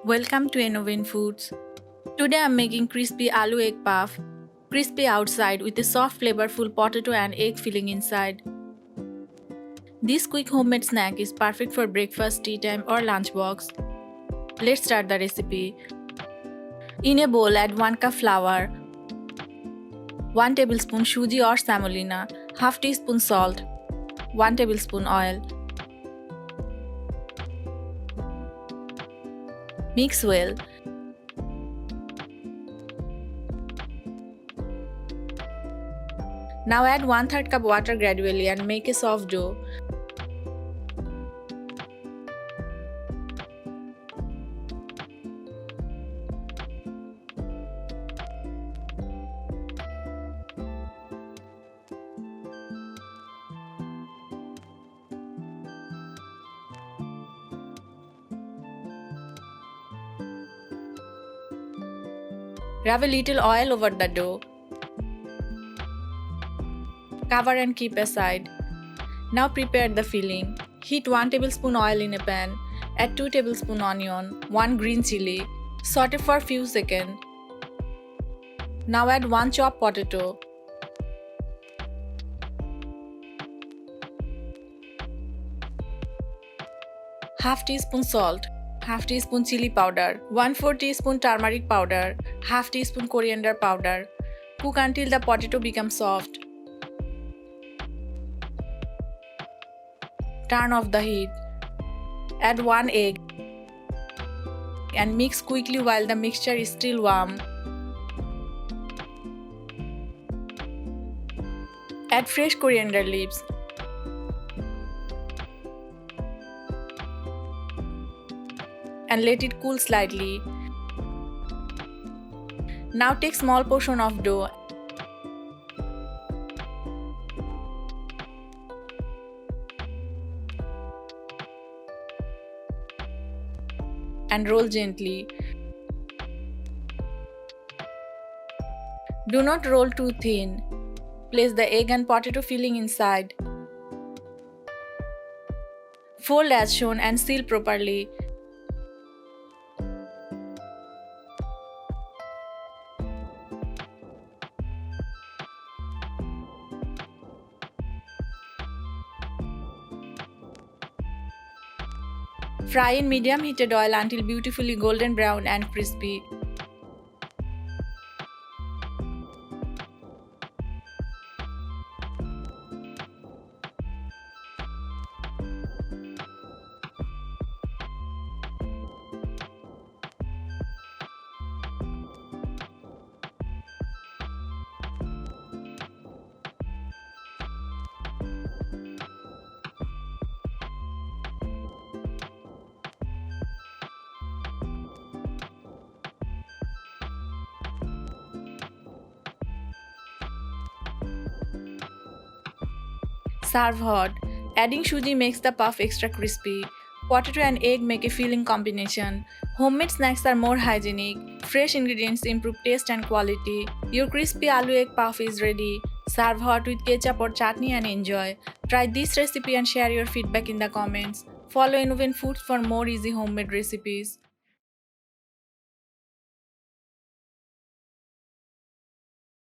Welcome to Innovin Foods. Today I'm making crispy aloo egg puff, crispy outside with a soft flavorful potato and egg filling inside. This quick homemade snack is perfect for breakfast, tea time or lunchbox. Let's start the recipe. In a bowl add 1 cup flour, 1 tablespoon Suji or Semolina, half teaspoon salt, 1 tablespoon oil. Mix well. Now add 1/3 cup water gradually and make a soft dough. Rub a little oil over the dough. Cover and keep aside. Now prepare the filling. Heat 1 tablespoon oil in a pan. Add 2 tablespoon onion, 1 green chilli. Saute for few seconds. Now add 1 chopped potato. Half teaspoon salt, half teaspoon chili powder, 1/4 teaspoon turmeric powder, half teaspoon coriander powder. Cook until the potato becomes soft. Turn off the heat. Add 1 egg and mix quickly while the mixture is still warm. Add fresh coriander leaves. And let it cool slightly. Now take small portion of dough and roll gently. Do not roll too thin. Place the egg and potato filling inside. Fold as shown and seal properly. Fry in medium heated oil until beautifully golden brown and crispy. Serve hot. Adding Suji makes the puff extra crispy. Potato and egg make a filling combination. Homemade snacks are more hygienic. Fresh ingredients improve taste and quality. Your crispy aloo egg puff is ready. Serve hot with ketchup or chutney and enjoy. Try this recipe and share your feedback in the comments. Follow Innovin Foods for more easy homemade recipes.